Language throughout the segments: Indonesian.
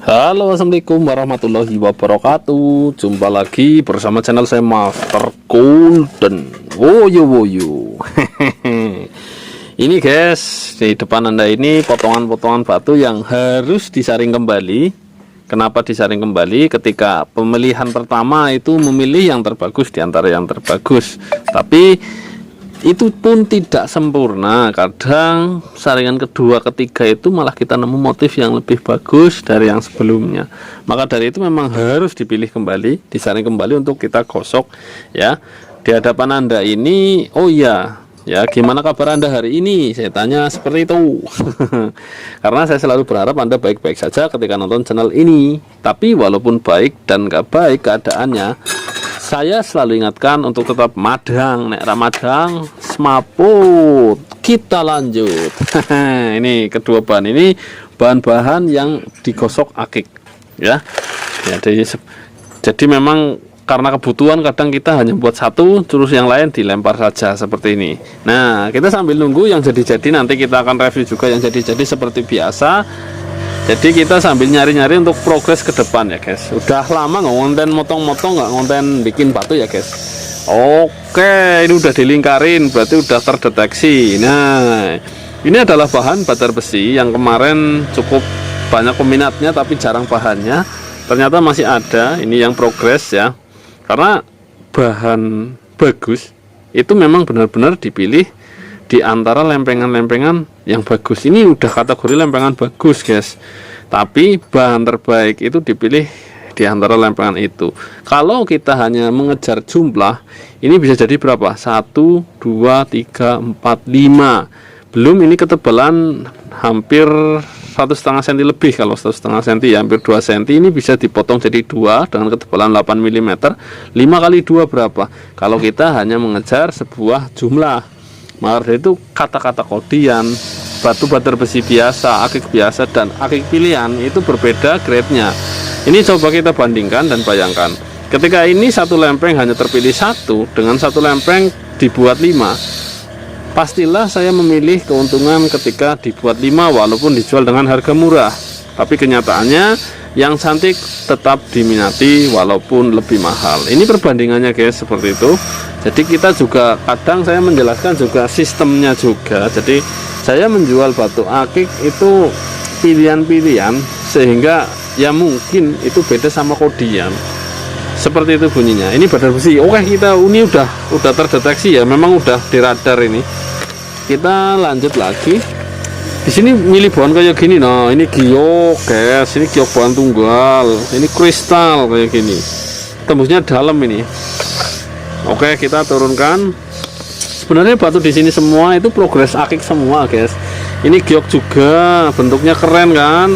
Halo, assalamualaikum warahmatullahi wabarakatuh. Jumpa lagi bersama channel saya Master Golden. Woyo woyo. Ini guys, di depan Anda ini potongan-potongan batu yang harus disaring kembali. Kenapa disaring kembali? Ketika pemilihan pertama itu memilih yang terbagus di antara yang terbagus, tapi itu pun tidak sempurna. Kadang saringan kedua ketiga itu malah kita nemu motif yang lebih bagus dari yang sebelumnya. Maka dari itu memang harus dipilih kembali, disaring kembali untuk kita gosok ya. Di hadapan Anda ini, oh iya ya, gimana kabar Anda hari ini? Saya tanya seperti itu. Karena saya selalu berharap Anda baik-baik saja ketika nonton channel ini. Tapi walaupun baik dan gak baik keadaannya, saya selalu ingatkan untuk tetap madang. Nek ramadang semaput. Kita lanjut. Ini kedua bahan ini bahan-bahan yang digosok akik ya. Jadi memang karena kebutuhan kadang kita hanya buat satu, terus yang lain dilempar saja seperti ini. Nah, kita sambil nunggu yang jadi-jadi, nanti kita akan review juga yang jadi-jadi seperti biasa. Jadi kita sambil nyari-nyari untuk progres ke depan ya guys. Udah lama nggak ngonten motong-motong, nggak ngonten bikin batu ya guys. Oke, ini udah dilingkarin, berarti udah terdeteksi. Nah, ini adalah bahan batar besi yang kemarin cukup banyak peminatnya tapi jarang bahannya. Ternyata masih ada. Ini yang progres ya. Karena bahan bagus itu memang benar-benar dipilih di antara lempengan-lempengan yang bagus. Ini udah kategori lempengan bagus guys, tapi bahan terbaik itu dipilih di antara lempengan itu. Kalau kita hanya mengejar jumlah, ini bisa jadi berapa? 1, 2, 3, 4, 5. Belum ini ketebalan hampir 1,5 cm lebih. Kalau 1,5 cm ya hampir 2 cm. Ini bisa dipotong jadi 2 dengan ketebalan 8 mm. 5 kali 2 berapa? Kalau kita hanya mengejar sebuah jumlah. Maka dari itu kata-kata kodian, batu batar besi biasa, akik biasa, dan akik pilihan itu berbeda grade-nya. Ini coba kita bandingkan dan bayangkan. Ketika ini satu lempeng hanya terpilih satu, dengan satu lempeng dibuat 5, pastilah saya memilih keuntungan ketika dibuat 5 walaupun dijual dengan harga murah. Tapi kenyataannya yang cantik tetap diminati walaupun lebih mahal. Ini perbandingannya guys, seperti itu. Jadi kita juga kadang saya menjelaskan juga sistemnya juga. Jadi saya menjual batu akik itu pilihan-pilihan sehingga ya mungkin itu beda sama kodian. Seperti itu bunyinya. Ini badan besi. Oke, kita ini udah terdeteksi ya. Memang udah di radar ini. Kita lanjut lagi. Di sini milih bahan kayak gini. Nah, ini giok guys. Ini giok bahan tunggal. Ini kristal kayak gini. Tembusnya dalam ini. Oke, kita turunkan. Sebenarnya batu di sini semua itu progres akik semua guys. Ini giok juga, bentuknya keren kan.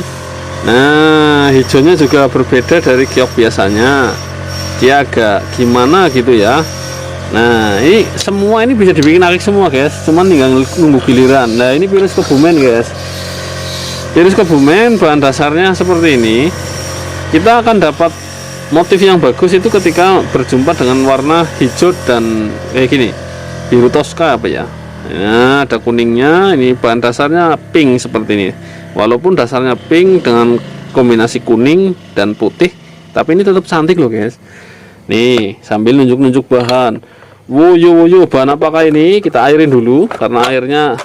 Nah, hijaunya juga berbeda dari giok biasanya. Dia agak gimana gitu ya. Nah, ini semua ini bisa dibikin akik semua guys. Cuman tinggal nunggu giliran. Nah, ini virus kebumen guys. Virus kebumen bahan dasarnya seperti ini. Kita akan dapat motif yang bagus itu ketika berjumpa dengan warna hijau dan kayak gini, biru toska apa ya. Nah, ada kuningnya. Ini bahan dasarnya pink seperti ini. Walaupun dasarnya pink dengan kombinasi kuning dan putih, tapi ini tetap cantik loh guys. Nih, sambil nunjuk-nunjuk bahan. Woyo bahan apakah ini? Kita airin dulu karena airnya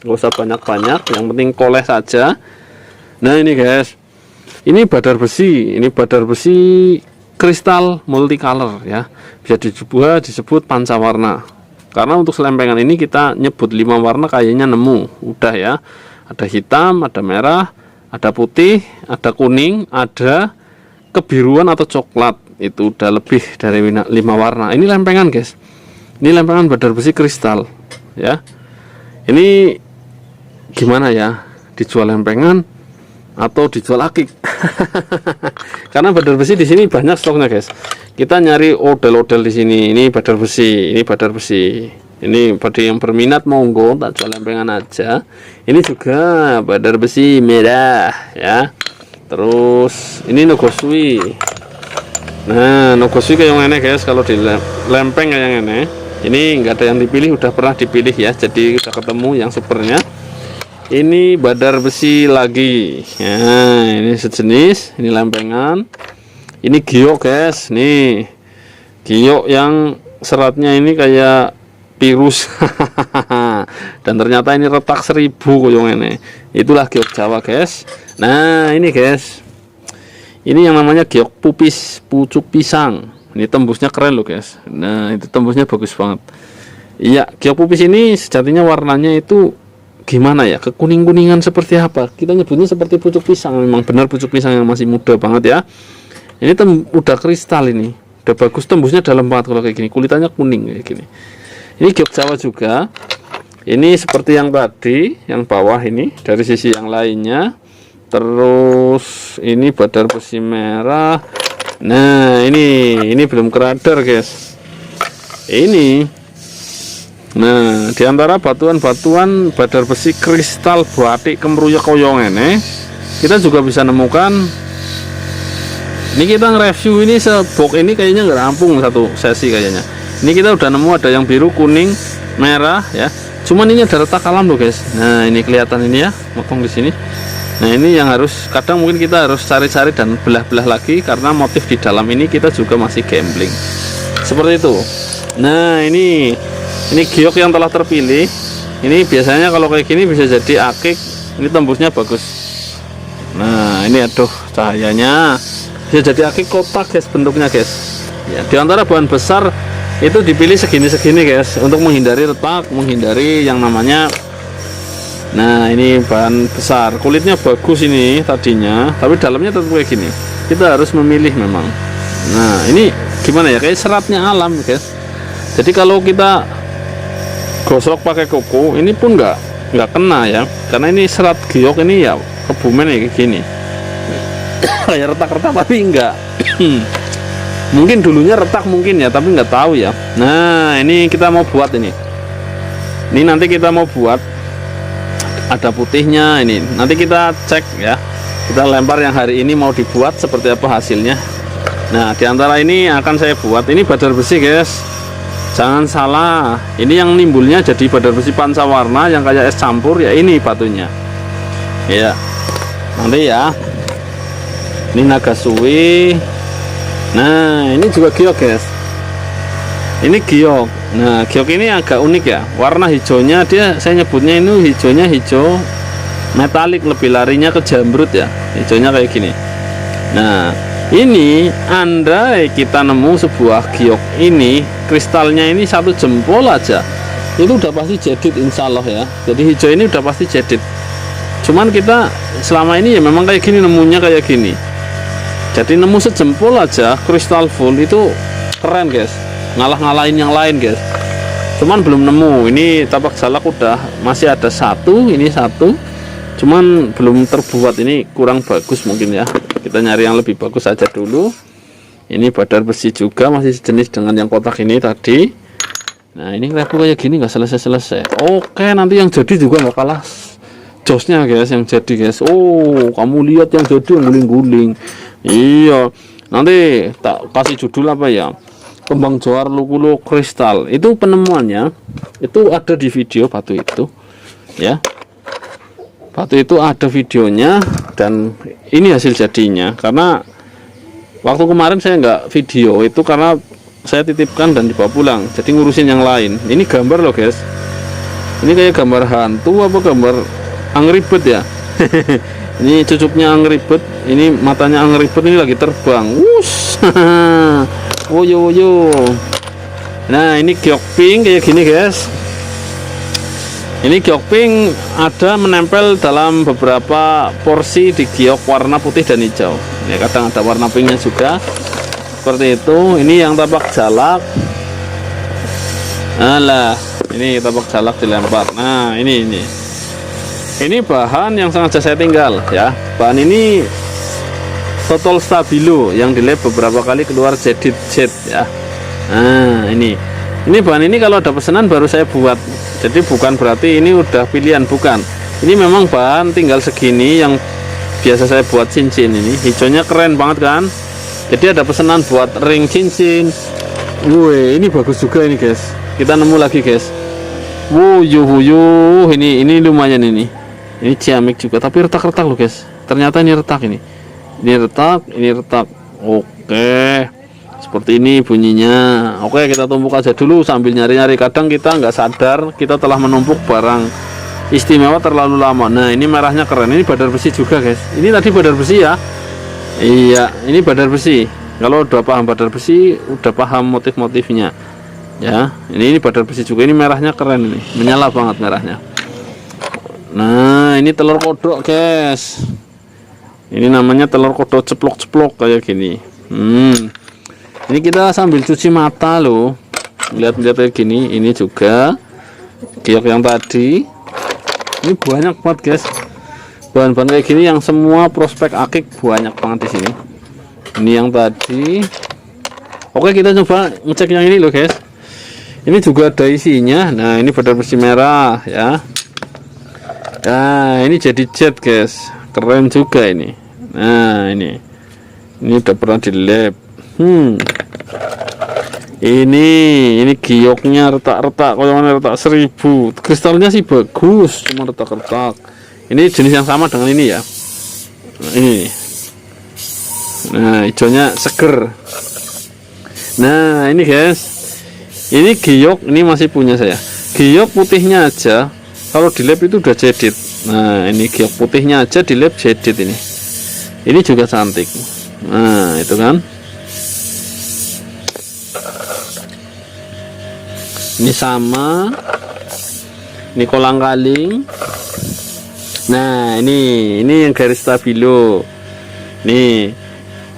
nggak usah banyak-banyak, yang penting koleh saja. Nah, ini guys. Ini badar besi. Ini badar besi kristal multicolor ya. Bisa disebut pancawarna. Karena untuk selempengan ini kita nyebut 5 warna kayaknya nemu. Udah ya. Ada hitam, ada merah, ada putih, ada kuning, ada kebiruan atau coklat. Itu udah lebih dari 5 warna. Ini lempengan guys. Ini lempengan badar besi kristal ya. Ini gimana ya? Dijual lempengan atau dijual akik? Karena badar besi di sini banyak stoknya guys. Kita nyari odel-odel di sini. Ini badar besi, ini badar besi. Ini pada yang berminat monggo, tak jual lempengan aja. Ini juga badar besi merah ya. Terus ini nogosui. Nah, nogosui kayak yang ini guys. Kalau di lempeng kayak yang ini, ini nggak ada yang dipilih, udah pernah dipilih ya. Jadi udah ketemu yang supernya. Ini badar besi lagi. Nah, ini sejenis, ini lempengan. Ini giok, guys. Nih. Giok yang seratnya ini kayak virus. Dan ternyata ini retak 1000 koyong ini. Itulah giok Jawa, guys. Nah, ini, guys. Ini yang namanya giok pupis, pucuk pisang. Ini tembusnya keren loh, guys. Nah, itu tembusnya bagus banget. Iya, giok pupis ini sejatinya warnanya itu gimana ya, kekuning-kuningan seperti apa, kita nyebutnya seperti pucuk pisang. Memang benar pucuk pisang yang masih muda banget ya. Ini udah kristal, ini udah bagus, tembusnya dalam banget kalau kayak gini, kulitannya kuning kayak gini. Ini giok Jawa juga. Ini seperti yang tadi, yang bawah ini dari sisi yang lainnya. Terus ini badar besi merah. Nah, ini belum keradar, guys. Ini nah, diantara batuan-batuan badar besi kristal batik kemruyek koyong ini, kita juga bisa nemukan. Ini kita nge-review ini sebok ini kayaknya nggak rampung satu sesi kayaknya. Ini kita udah nemu ada yang biru, kuning, merah ya. Cuman ini ada retak alam loh, guys. Nah, ini kelihatan ini ya, motong di sini. Nah, ini yang harus, kadang mungkin kita harus cari-cari dan belah-belah lagi karena motif di dalam ini kita juga masih gambling. Seperti itu. Nah, ini giok yang telah terpilih. Ini biasanya kalau kayak gini bisa jadi akik. Ini tembusnya bagus. Nah, ini aduh cahayanya. Bisa jadi akik kotak, guys, bentuknya, guys. Ya, di antara bahan besar itu dipilih segini-segini, guys, untuk menghindari retak, menghindari yang namanya. Nah, ini bahan besar. Kulitnya bagus ini tadinya, tapi dalamnya tetap kayak gini. Kita harus memilih memang. Nah, ini gimana ya? Kayak seratnya alam, guys. Jadi kalau kita gosok pakai kuku ini pun nggak kena ya, karena ini serat giok ini ya kebumen ya kayak gini. Kayak retak-retak tapi enggak. Mungkin dulunya retak mungkin ya, tapi nggak tahu ya. Nah, ini kita mau buat ini nanti kita mau buat, ada putihnya ini, nanti kita cek ya, kita lempar yang hari ini mau dibuat seperti apa hasilnya. Nah, diantara ini akan saya buat ini badar besi, guys. Jangan salah, ini yang nimbulnya jadi badar besi pancawarna yang kayak es campur ya, ini batunya ya. Nanti ya, ini naga suwi. Nah, ini juga giok, guys. Ini giok. Nah, giok ini agak unik ya, warna hijaunya dia, saya nyebutnya ini hijaunya hijau metalik, lebih larinya ke jamrut ya, hijaunya kayak gini. Nah, ini andai kita nemu sebuah giok ini, kristalnya ini 1 jempol aja, itu udah pasti jadid insya Allah ya. Jadi hijau ini udah pasti jadid. Cuman kita selama ini ya memang kayak gini, nemunya kayak gini. Jadi nemu sejempol aja kristal full itu keren, guys, ngalah-ngalahin yang lain, guys. Cuman belum nemu. Ini tapak jalak udah masih ada satu, ini satu, cuman belum terbuat, ini kurang bagus mungkin ya. Kita nyari yang lebih bagus aja dulu. Ini badar besi juga masih sejenis dengan yang kotak ini tadi. Nah, ini repu kayak gini nggak selesai-selesai. Oke, nanti yang jadi juga nggak kalah josnya, guys, yang jadi, guys. Oh, kamu lihat yang jadi yang guling-guling. Iya, nanti tak kasih judul apa ya, kembang johar lukulo kristal. Itu penemuannya itu ada di video batu itu ya. Batu itu ada videonya dan ini hasil jadinya. Karena waktu kemarin saya nggak video itu karena saya titipkan dan dibawa pulang, jadi ngurusin yang lain. Ini gambar loh, guys. Ini kayak gambar hantu apa gambar Angry Bird ya. Ini cucuknya Angry Bird, ini matanya Angry Bird ini lagi terbang. Wush. Woyo. Nah, ini giok pink kayak gini, guys. Ini giok pink ada menempel dalam beberapa porsi di giok warna putih dan hijau. Ya, kadang ada warna pinknya juga. Seperti itu. Ini yang tapak jalak. Alah, ini tapak jalak dilempar. Nah, ini bahan yang sengaja saya tinggal ya. Bahan ini total stabilo yang dilap beberapa kali keluar jadid jet ya. Nah, ini bahan ini kalau ada pesanan baru saya buat. Jadi bukan berarti ini udah pilihan, bukan. Ini memang bahan tinggal segini yang biasa saya buat cincin. Ini hijaunya keren banget kan. Jadi ada pesanan buat ring cincin. Wih, ini bagus juga ini, guys. Kita nemu lagi, guys. Wuyuh, ini lumayan ini. Ini ciamik juga, tapi retak-retak loh guys. Ternyata ini retak ini. Ini retak, ini retak. Oke. Seperti ini bunyinya. Oke, kita tumpuk aja dulu sambil nyari-nyari. Kadang kita nggak sadar kita telah menumpuk barang istimewa terlalu lama. Nah, ini merahnya keren. Ini badar besi juga guys. Ini tadi badar besi ya. Iya, ini badar besi. Kalau udah paham badar besi, udah paham motif-motifnya. Ya, ini badar besi juga. Ini merahnya keren ini. Menyala banget merahnya. Nah, ini telur kodok guys. Ini namanya telur kodok ceplok-ceplok kayak gini. Ini kita sambil cuci mata loh. Lihat-lihat kayak gini. Ini juga giok yang tadi. Ini banyak banget guys. Bahan-bahan kayak gini yang semua prospek akik banyak banget di sini. Ini yang tadi. Oke, kita coba ngecek yang ini loh guys. Ini juga ada isinya. Nah, ini badar besi merah ya. Nah, ini jadi jet guys, keren juga ini. Nah, ini udah pernah di lab. Ini gioknya retak-retak, kalau mana retak 1000. Kristalnya sih bagus, cuma retak-retak. Ini jenis yang sama dengan ini ya. Nah, ini. Nah, hijaunya seger. Nah, ini guys. Ini giok, ini masih punya saya. Giok putihnya aja. Kalau di lab itu udah jadid. Nah, ini giok putihnya aja di lab jadid ini. Ini juga cantik. Nah, itu kan. Ini sama. Ini kolang-kaling. Nah, ini yang garis stabilo. Nih.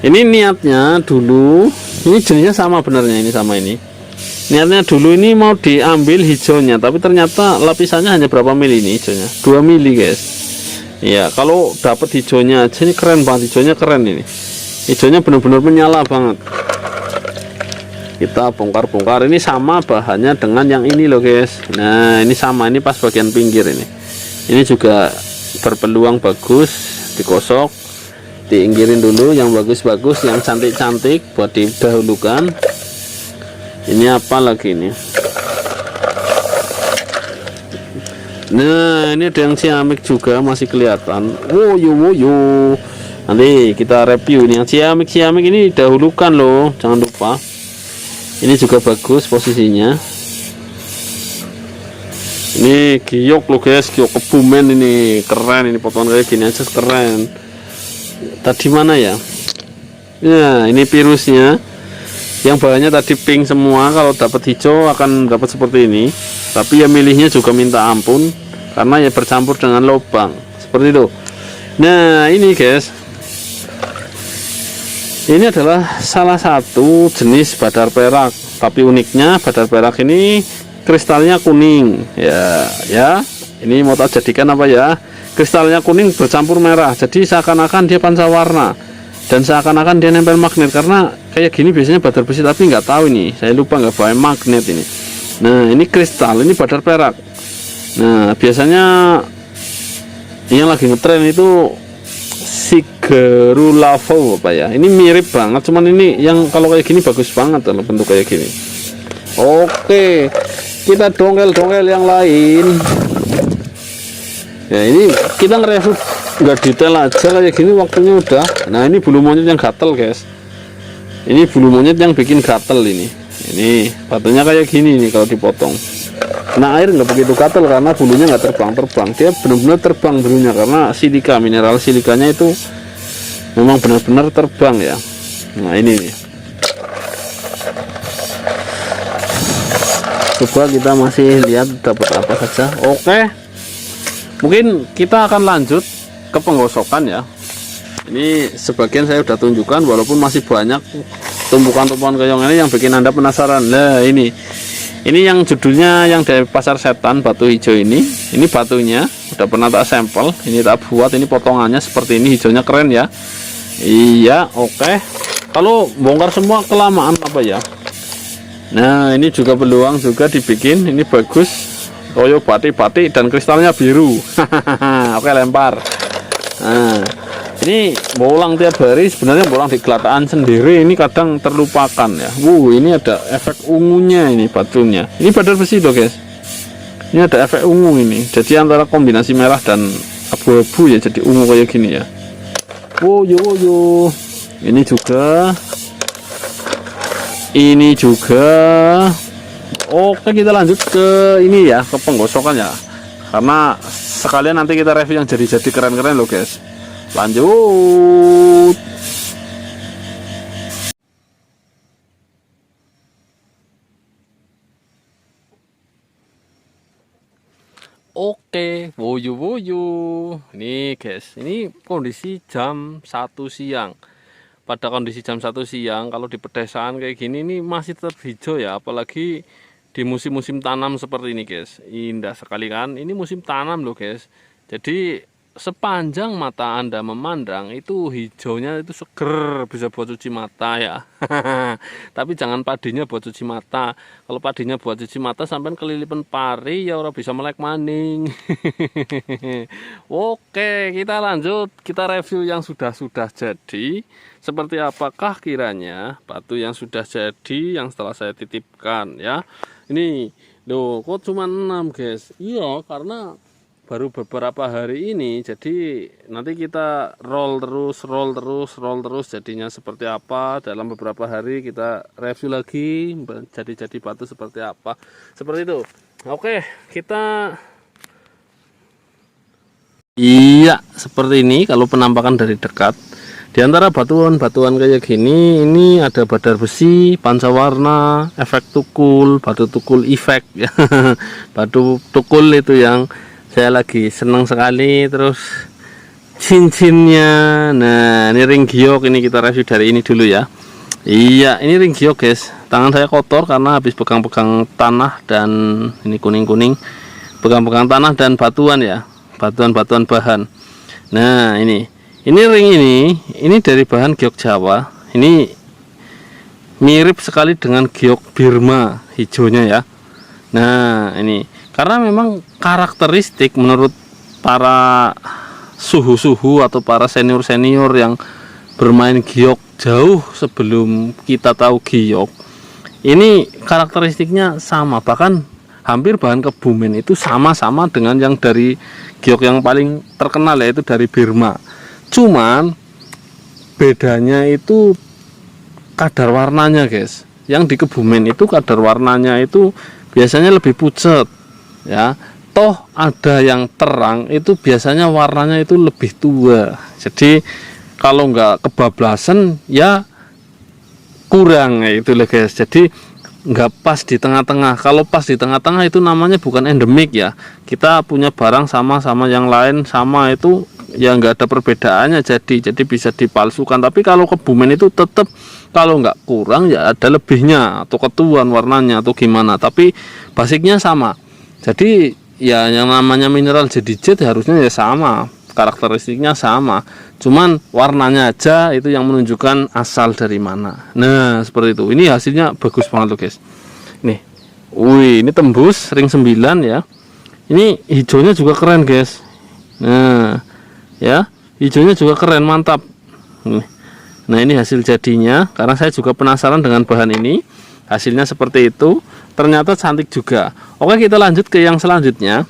Ini niatnya dulu, ini jenisnya sama benernya ini sama ini. Niatnya dulu ini mau diambil hijaunya, tapi ternyata lapisannya hanya berapa mili ini hijaunya? 2 mili guys. Ya, kalau dapat hijaunya aja ini keren banget, hijaunya keren ini. Hijaunya benar-benar menyala banget. Kita bongkar-bongkar. Ini sama bahannya dengan yang ini loh guys. Nah, ini sama, ini pas bagian pinggir ini. Ini juga berpeluang bagus, digosok, diinggirin dulu yang bagus-bagus, yang cantik-cantik buat didahulukan. Ini apa lagi ini? Nah, ini ada yang ciamik juga masih kelihatan. Woyo. Nanti kita review ini yang ciamik ini dahulukan loh, jangan lupa. Ini juga bagus posisinya. Ini giok loh guys, giok kebumen ini keren, ini potongan kayak gini aja keren. Tadi mana ya? Nah, ini virusnya. Yang bahannya tadi pink semua, kalau dapat hijau akan dapat seperti ini. Tapi ya milihnya juga minta ampun karena ya bercampur dengan lubang seperti itu. Nah, ini guys, ini adalah salah satu jenis badar perak, tapi uniknya badar perak ini kristalnya kuning ya. Ini mau tak jadikan apa ya? Kristalnya kuning bercampur merah, jadi seakan-akan dia pancawarna dan seakan-akan dia nempel magnet. Karena kayak gini biasanya badar besi, tapi nggak tahu ini, saya lupa nggak bawa magnet ini. Nah, ini kristal, ini badar perak. Nah, biasanya yang lagi ngetren itu Sigerulavo apa ya, ini mirip banget, cuman ini yang kalau kayak gini bagus banget kalau bentuk kayak gini. Oke, kita dongkel-dongkel yang lain ya. Ini kita nge-review nggak detail aja kayak gini, waktunya udah. Nah, ini bulu monyet yang gatel guys, ini bulu monyet yang bikin gatel ini batunya kayak gini nih kalau dipotong. Nah, air nggak begitu gatel karena bulunya nggak terbang, dia benar-benar terbang bulunya karena silika, mineral silikanya itu memang benar-benar terbang ya. Nah, ini nih, coba kita masih lihat dapat apa saja. Oke, mungkin kita akan lanjut ke penggosokan ya. Ini sebagian saya udah tunjukkan, walaupun masih banyak tumpukan-tumpukan kayak ini yang bikin Anda penasaran. Nah, ini yang judulnya yang dari pasar setan, batu hijau ini batunya udah pernah tak sampel, ini tak buat, ini potongannya seperti ini, hijaunya keren ya. Iya, oke. Kalau bongkar semua kelamaan apa ya. Nah, ini juga peluang juga dibikin, ini bagus. Koyo batik-batik dan kristalnya biru. Oke, lempar. Nah, ini bolang tiap hari, sebenarnya bolang di gelataan sendiri ini kadang terlupakan ya. Ini ada efek ungunya ini batunya. Ini badar besi loh guys. Ini ada efek ungu ini. Jadi antara kombinasi merah dan abu-abu ya, jadi ungu kayak gini ya. Woyo woyo. Ini juga. Oke, kita lanjut ke ini ya, ke penggosokan ya. Karena sekalian nanti kita review yang jadi keren-keren loh guys. Lanjut. Oke, woyo. Ini guys, ini kondisi jam 1 siang. Pada kondisi jam 1 siang, kalau di pedesaan kayak gini ini masih tetap hijau ya, apalagi di musim-musim tanam seperti ini guys. Indah sekali kan? Ini musim tanam loh guys. Jadi sepanjang mata Anda memandang itu hijaunya itu seger, bisa buat cuci mata ya. Tapi jangan padinya buat cuci mata. Kalau padinya buat cuci mata sampai kelilipan pari ya orang bisa melek maning. Oke, kita lanjut, kita review yang sudah jadi. Seperti apakah kiranya batu yang sudah jadi yang setelah saya titipkan ya. Ini loh, kok cuma 6 guys. Iya, karena baru beberapa hari ini, jadi nanti kita roll terus jadinya seperti apa. Dalam beberapa hari kita review lagi jadi batu seperti apa, seperti itu. Oke, kita iya seperti ini. Kalau penampakan dari dekat, di antara batuan-batuan kayak gini, ini ada badar besi, pancawarna, efek tukul, batu tukul efek ya. Batu tukul itu yang saya lagi senang sekali. Terus cincinnya, nah ini ring giok, ini kita review dari ini dulu ya. Iya, ini ring giok guys. Tangan saya kotor karena habis pegang-pegang tanah dan ini kuning-kuning, pegang-pegang tanah dan batuan ya, batuan-batuan bahan. Nah ini ring ini dari bahan giok Jawa. Ini mirip sekali dengan giok Birma hijaunya ya. Nah ini karena memang karakteristik menurut para suhu-suhu atau para senior-senior yang bermain giok jauh sebelum kita tahu giok, ini karakteristiknya sama, bahkan hampir bahan kebumen itu sama-sama dengan yang dari giok yang paling terkenal, yaitu dari Birma. Cuman bedanya itu kadar warnanya guys. Yang di kebumen itu kadar warnanya itu biasanya lebih pucat ya. Toh ada yang terang itu biasanya warnanya itu lebih tua. Jadi kalau nggak kebablasan ya kurang ya, itu loh guys. Jadi nggak pas di tengah-tengah. Kalau pas di tengah-tengah itu namanya bukan endemik ya. Kita punya barang sama yang lain sama itu ya nggak ada perbedaannya, jadi bisa dipalsukan. Tapi kalau kebumen itu tetap kalau nggak kurang ya ada lebihnya atau ketuan warnanya atau gimana, tapi basicnya sama. Jadi ya yang namanya mineral jadidit harusnya ya sama, karakteristiknya sama, cuman warnanya aja itu yang menunjukkan asal dari mana. Nah seperti itu. Ini hasilnya bagus banget loh guys. Nih, wih, ini tembus ring 9 ya. Ini hijaunya juga keren guys. Nah ya, hijaunya juga keren, mantap. Nah ini hasil jadinya, karena saya juga penasaran dengan bahan ini. Hasilnya seperti itu, ternyata cantik juga. Oke, kita lanjut ke yang selanjutnya.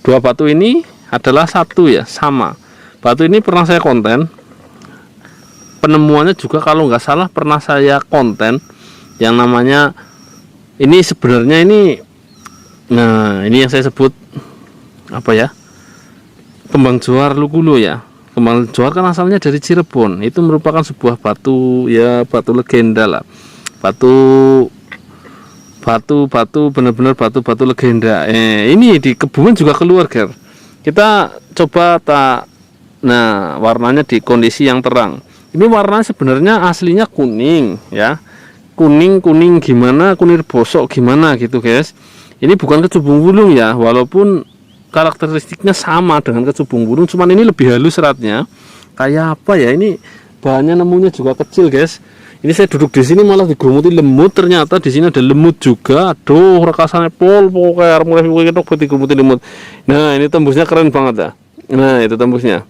Dua batu ini adalah satu ya, sama. Batu ini pernah saya konten, penemuannya juga kalau nggak salah pernah saya konten, yang namanya ini sebenarnya ini, nah ini yang saya sebut apa ya, kembang johar Lukulo ya. Kembang johar kan asalnya dari Cirebon. Itu merupakan sebuah batu ya, batu legenda lah. Batu benar-benar batu legenda. Ini di Kebumen juga keluar, Ger. Kita coba nah, warnanya di kondisi yang terang. Ini warnanya sebenarnya aslinya kuning ya. Kuning gimana, kuning bosok gimana gitu, guys. Ini bukan kecubung bulung ya, walaupun karakteristiknya sama dengan kecubung bulung, cuman ini lebih halus seratnya. Kayak apa ya, ini bahannya nemunya juga kecil guys. Ini saya duduk di sini malah digumuti lemut, ternyata di sini ada lemut juga. Aduh, rekasannya pokoknya mulai ketok digumuti lemut. Nah ini tembusnya keren banget ya. Nah itu tembusnya.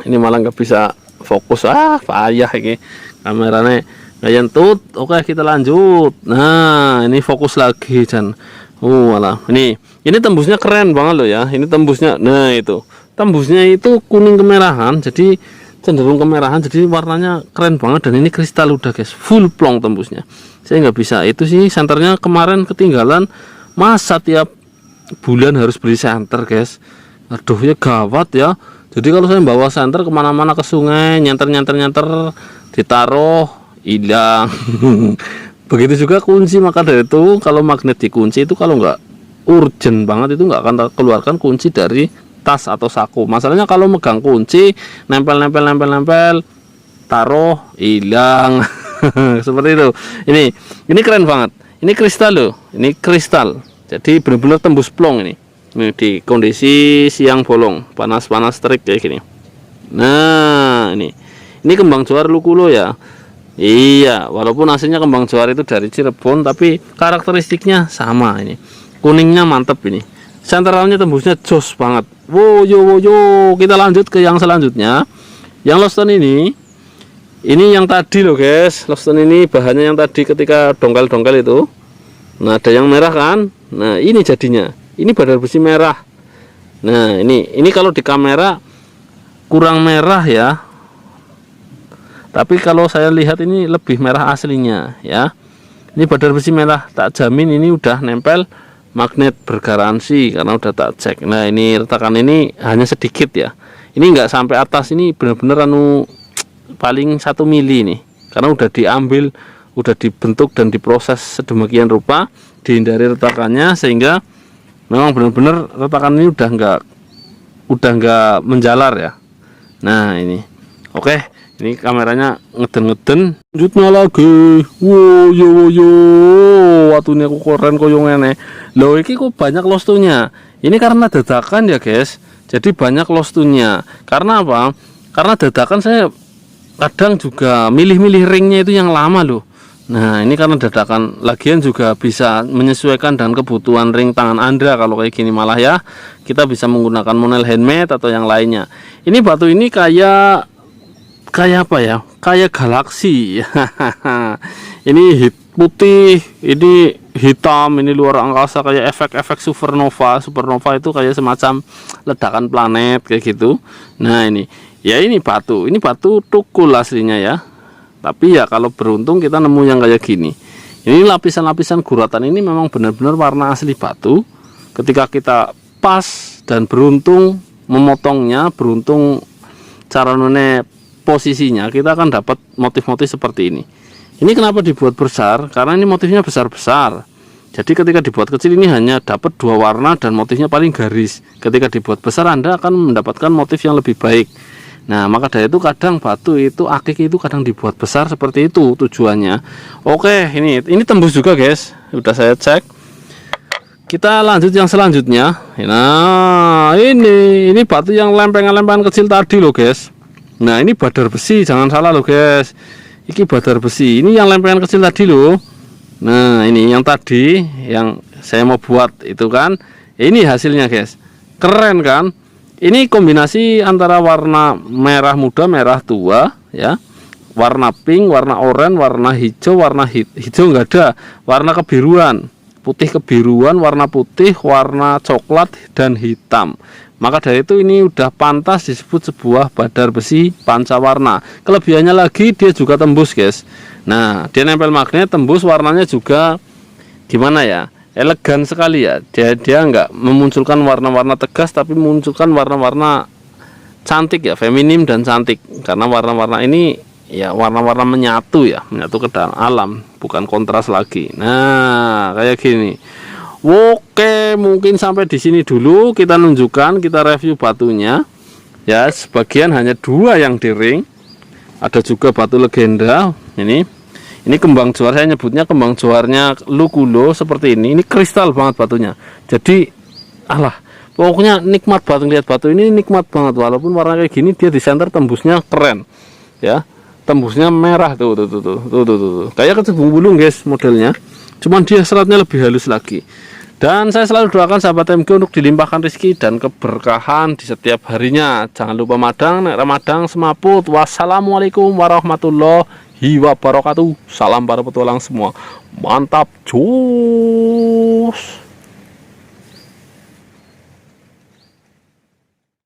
Ini malah nggak bisa fokus, payah ini kameranya nggak nyentut. Oke, kita lanjut. Nah ini fokus lagi Jan. Malah ini tembusnya keren banget loh ya. Ini tembusnya, nah itu tembusnya itu kuning kemerahan, jadi cenderung kemerahan, jadi warnanya keren banget. Dan ini kristal udah guys, full plong tembusnya. Saya nggak bisa, itu sih senternya kemarin ketinggalan, masa tiap bulan harus beli senter guys. Aduh ya gawat ya. Jadi kalau saya bawa senter kemana-mana, ke sungai, nyanter ditaruh hilang. Begitu juga kunci, maka dari itu kalau magnet dikunci itu kalau nggak urgent banget itu nggak akan keluarkan kunci dari tas atau saku. Masalahnya kalau megang kunci, nempel, taruh hilang. Seperti itu. Ini keren banget. Ini kristal loh. Ini kristal. Jadi benar-benar tembus plong ini. Ini di kondisi siang bolong, panas-panas terik kayak gini. Nah, ini kembang juar lukulo ya. Iya, walaupun aslinya kembang juar itu dari Cirebon, tapi karakteristiknya sama ini. Kuningnya mantep ini. Sentralnya tembusnya jos banget. Woyo, kita lanjut ke yang selanjutnya. Yang Loston ini yang tadi loh guys. Loston ini bahannya yang tadi ketika dongkel-dongkel itu. Nah, ada yang merah kan? Nah, ini jadinya. Ini badar besi merah. Nah, ini kalau di kamera kurang merah ya. Tapi kalau saya lihat ini lebih merah aslinya ya. Ini badar besi merah, tak jamin ini udah nempel magnet bergaransi karena udah tak cek. Nah, ini retakan ini hanya sedikit ya. Ini enggak sampai atas, ini benar-benar paling 1 mili nih. Karena udah diambil, udah dibentuk dan diproses sedemikian rupa, dihindari retakannya sehingga memang benar-benar retakan ini udah enggak menjalar ya. Nah, ini. Oke. Ini kameranya ngeden-ngeden. Lanjutnya lagi. Woyo. Watune aku keren koyo ngene. Loh, iki kok banyak lostunya. Ini karena dadakan ya, guys. Jadi banyak lostunya. Karena apa? Karena dadakan saya kadang juga milih-milih ringnya itu yang lama loh. Nah, ini karena dadakan. Lagian juga bisa menyesuaikan dengan kebutuhan ring tangan Anda. Kalau kayak gini malah ya, kita bisa menggunakan monel handmade atau yang lainnya. Ini batu ini kayak apa ya, kayak galaksi. Ini putih, ini hitam, ini luar angkasa, kayak efek-efek supernova itu kayak semacam ledakan planet kayak gitu. Nah, ini batu tukul aslinya ya. Tapi ya kalau beruntung kita nemu yang kayak gini. Ini lapisan-lapisan guratan ini memang benar-benar warna asli batu. Ketika kita pas dan beruntung memotongnya, beruntung cara posisinya, kita akan dapat motif-motif seperti ini. Ini kenapa dibuat besar? Karena ini motifnya besar-besar. Jadi ketika dibuat kecil ini hanya dapat 2 warna dan motifnya paling garis. Ketika dibuat besar Anda akan mendapatkan motif yang lebih baik. Nah, maka dari itu kadang batu itu akik itu kadang dibuat besar seperti itu tujuannya. Oke, ini tembus juga guys. Udah saya cek. Kita lanjut yang selanjutnya. Nah, ini batu yang lempengan-lempengan kecil tadi loh guys. Nah, ini badar besi, jangan salah loh guys. Ini badar besi, ini yang lempengan kecil tadi loh. Nah, ini yang tadi yang saya mau buat itu kan. Ini hasilnya guys. Keren kan? Ini kombinasi antara warna merah muda, merah tua ya. Warna pink, warna oranye, warna hijau enggak ada. Warna kebiruan, putih kebiruan, warna putih, warna coklat dan hitam. Maka dari itu ini udah pantas disebut sebuah badar besi pancawarna. Kelebihannya lagi dia juga tembus guys. Nah, dia nempel magnet, tembus, warnanya juga gimana ya, elegan sekali ya. Dia nggak memunculkan warna-warna tegas, tapi memunculkan warna-warna cantik ya, feminim dan cantik. Karena warna-warna ini ya warna-warna menyatu ke dalam alam, bukan kontras lagi. Nah, kayak gini. Oke, mungkin sampai di sini dulu kita review batunya. Ya, sebagian hanya 2 yang di ring. Ada juga batu legenda. Ini kembang juar, saya nyebutnya kembang juarnya lukulo seperti ini. Ini kristal banget batunya. Jadi, pokoknya nikmat banget lihat batu ini, nikmat banget. Walaupun warna kayak gini, dia di center tembusnya keren. Ya, tembusnya merah tuh. Kayak kecubung bulung guys modelnya. Cuman dia seratnya lebih halus lagi. Dan saya selalu doakan sahabat MG untuk dilimpahkan rezeki dan keberkahan di setiap harinya. Jangan lupa Ramadhan semaput. Wassalamualaikum warahmatullahi wabarakatuh. Salam para petualang semua. Mantap, cus.